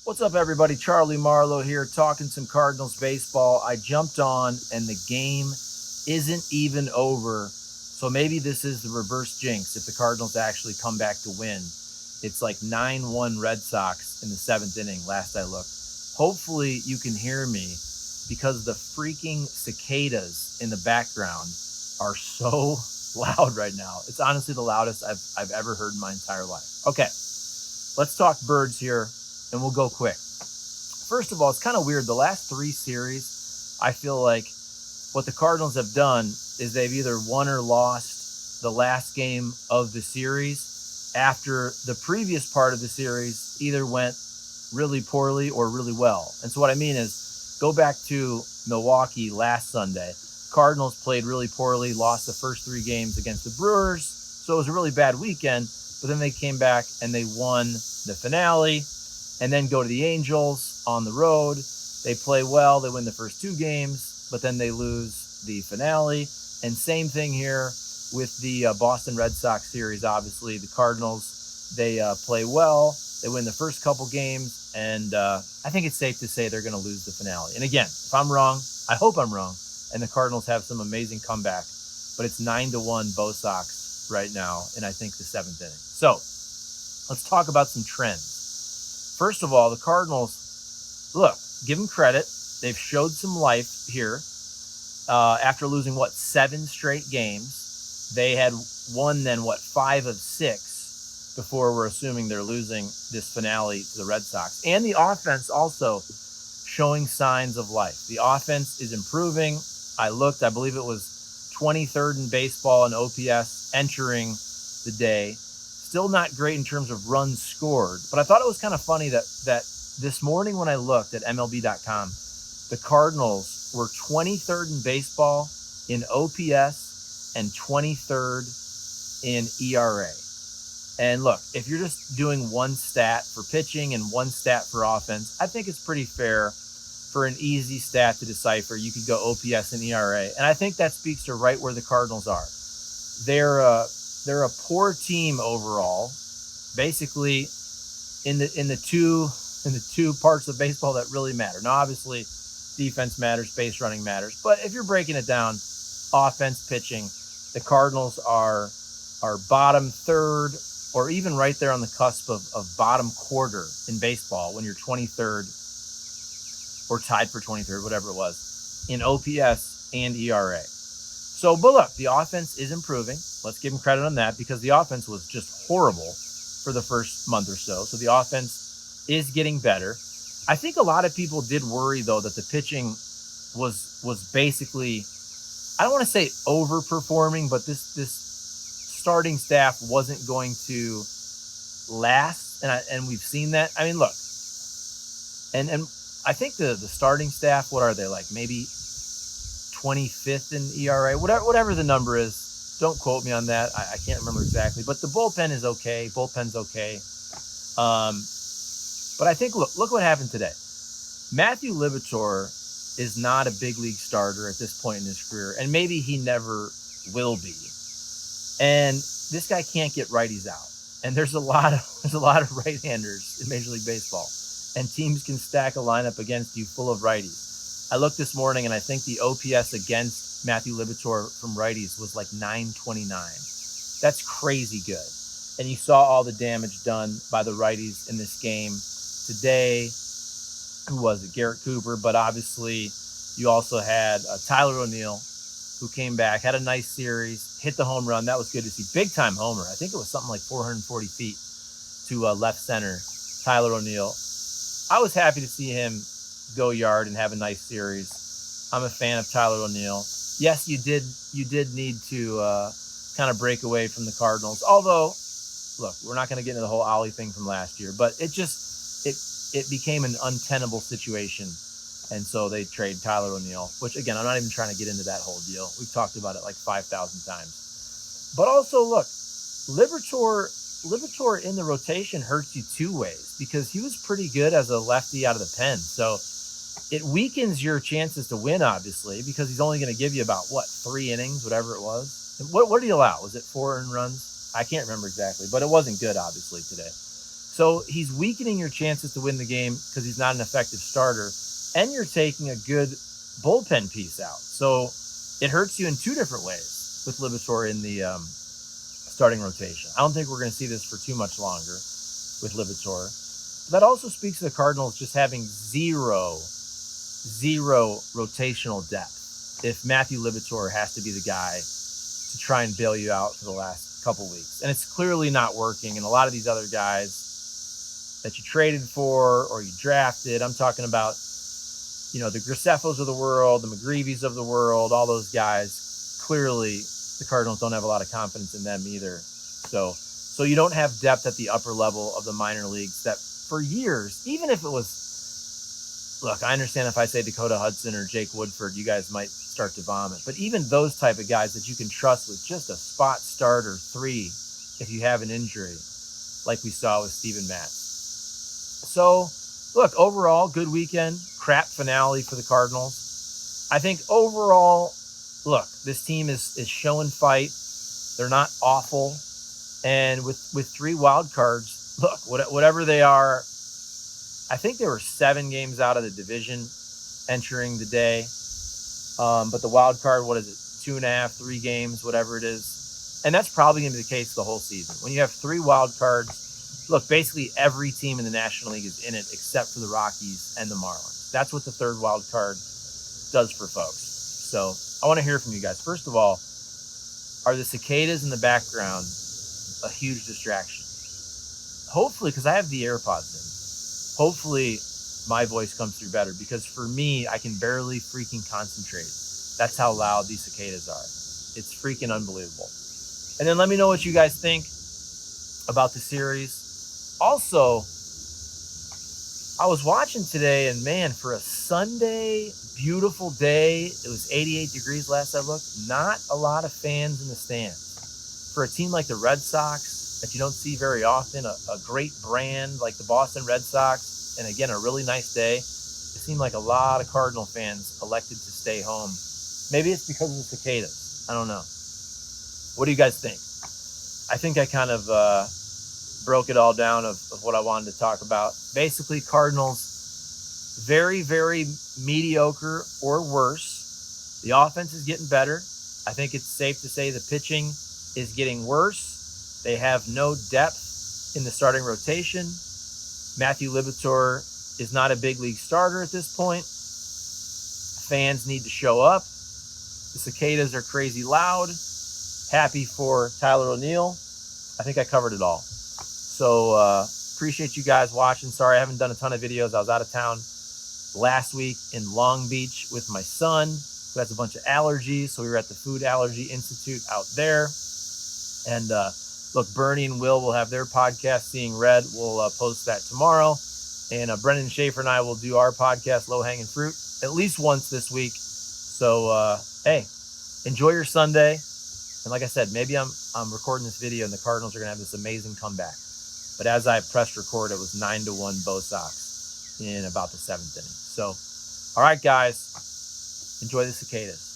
What's up, everybody? Charlie Marlow here, talking some Cardinals baseball. I jumped on, and the game isn't even over. So maybe this is the reverse jinx if the Cardinals actually come back to win. It's like 9-1 Red Sox in the seventh inning, last I looked. Hopefully, you can hear me because the freaking cicadas in the background are so loud right now. It's honestly the loudest I've ever heard in my entire life. Okay, let's talk birds here, and we'll go quick. First of all, it's kind of weird. The last three series, I feel like what the Cardinals have done is they've either won or lost the last game of the series after the previous part of the series either went really poorly or really well. And so what I mean is go back to Milwaukee last Sunday. Cardinals played really poorly, lost the first three games against the Brewers. So it was a really bad weekend, but then they came back and they won the finale. And then go to the Angels on the road. They play well. They win the first two games, but then they lose the finale. And same thing here with the Boston Red Sox series. Obviously, the Cardinals, they play well. They win the first couple games, and I think it's safe to say they're going to lose the finale. And again, if I'm wrong, I hope I'm wrong, and the Cardinals have some amazing comeback. But it's 9-1 Bo Sox right now, and I think the seventh inning. So let's talk about some trends. First of all, the Cardinals, look, give them credit. They've showed some life here. After losing, 7 straight games. They had won then, 5 of 6 before we're assuming they're losing this finale to the Red Sox. And the offense also showing signs of life. The offense is improving. I looked, I believe it was 23rd in baseball in OPS entering the day. Still not great in terms of runs scored, but I thought it was kind of funny that this morning when I looked at MLB.com, the Cardinals were 23rd in baseball in OPS and 23rd in ERA. And look, if you're just doing one stat for pitching and one stat for offense, I think it's pretty fair for an easy stat to decipher. You could go OPS and ERA, and I think that speaks to right where the Cardinals are. They're a poor team overall, basically in the two parts of baseball that really matter. Now, obviously, defense matters, base running matters, but if you're breaking it down, offense, pitching, the Cardinals are bottom third or even right there on the cusp of bottom quarter in baseball when you're 23rd or tied for 23rd, whatever it was, in OPS and ERA. So, but look, the offense is improving. Let's give them credit on that because the offense was just horrible for the first month or so. So the offense is getting better. I think a lot of people did worry, though, that the pitching was basically, I don't want to say overperforming, but this starting staff wasn't going to last, and we've seen that. I mean, look, and I think the starting staff, what are they, like maybe 25th in ERA, whatever the number is. Don't quote me on that. I can't remember exactly, but the bullpen is okay. Bullpen's okay. But I think, look what happened today. Matthew Liberatore is not a big league starter at this point in his career, and maybe he never will be. And this guy can't get righties out. And there's a lot of right-handers in Major League Baseball, and teams can stack a lineup against you full of righties. I looked this morning, and I think the OPS against Matthew Liberatore from righties was like 929. That's crazy good. And you saw all the damage done by the righties in this game today. Who was it? Garrett Cooper. But obviously, you also had Tyler O'Neill, who came back, had a nice series, hit the home run. That was good to see. Big-time homer. I think it was something like 440 feet to left center, Tyler O'Neill. I was happy to see him go yard and have a nice series. I'm a fan of Tyler O'Neill. Yes, you did need to kind of break away from the Cardinals. Although, look, we're not going to get into the whole Ollie thing from last year, but it became an untenable situation, and so they trade Tyler O'Neill. Which again, I'm not even trying to get into that whole deal. We've talked about it like 5,000 times. But also, look, Liberatore in the rotation hurts you two ways because he was pretty good as a lefty out of the pen. So it weakens your chances to win, obviously, because he's only going to give you about, 3 innings, whatever it was. What did he allow? Was it 4 earned runs? I can't remember exactly, but it wasn't good, obviously, today. So he's weakening your chances to win the game because he's not an effective starter, and you're taking a good bullpen piece out. So it hurts you in two different ways with Liberatore in the starting rotation. I don't think we're going to see this for too much longer with Liberatore. That also speaks to the Cardinals just having zero rotational depth. If Matthew Liberatore has to be the guy to try and bail you out for the last couple weeks, and it's clearly not working. And a lot of these other guys that you traded for or you drafted, I'm talking about, the Graceffos of the world, the McGreevies of the world, all those guys. Clearly, the Cardinals don't have a lot of confidence in them either. So you don't have depth at the upper level of the minor leagues that for years, even if it was, look, I understand if I say Dakota Hudson or Jake Woodford, you guys might start to vomit. But even those type of guys that you can trust with just a spot start or 3 if you have an injury, like we saw with Steven Matz. So, look, overall, good weekend, crap finale for the Cardinals. I think overall, look, this team is showing fight. They're not awful. And with 3 wild cards, look, whatever they are, I think they were 7 games out of the division entering the day. But the wild card, what is it, 2.5, 3 games, whatever it is. And that's probably going to be the case the whole season. When you have 3 wild cards, look, basically every team in the National League is in it except for the Rockies and the Marlins. That's what the 3rd wild card does for folks. So I want to hear from you guys. First of all, are the cicadas in the background a huge distraction? Hopefully, because I have the AirPods in, hopefully my voice comes through better, because for me, I can barely freaking concentrate. That's how loud these cicadas are. It's freaking unbelievable. And then let me know what you guys think about the series. Also, I was watching today, and man, for a Sunday, beautiful day, it was 88 degrees last I looked, not a lot of fans in the stands. For a team like the Red Sox that you don't see very often, a great brand like the Boston Red Sox, and again, a really nice day, it seemed like a lot of Cardinal fans elected to stay home. Maybe it's because of the cicadas. I don't know. What do you guys think? I think I kind of broke it all down of what I wanted to talk about. Basically, Cardinals, very, very mediocre or worse. The offense is getting better. I think it's safe to say the pitching is getting worse. They have no depth in the starting rotation. Matthew Liberatore is not a big league starter at this point. Fans need to show up. The cicadas are crazy loud. Happy for Tyler O'Neill. I think I covered it all. So appreciate you guys watching. Sorry I haven't done a ton of videos. I was out of town last week in Long Beach with my son, who has a bunch of allergies. So we were at the Food Allergy Institute out there. And look, Bernie and Will have their podcast, Seeing Red. We'll post that tomorrow. And Brendan Schaefer and I will do our podcast, Low Hanging Fruit, at least once this week. So, hey, enjoy your Sunday. And like I said, maybe I'm recording this video and the Cardinals are going to have this amazing comeback. But as I pressed record, it was 9-1 Bo Sox in about the 7th inning. So, all right, guys, enjoy the cicadas.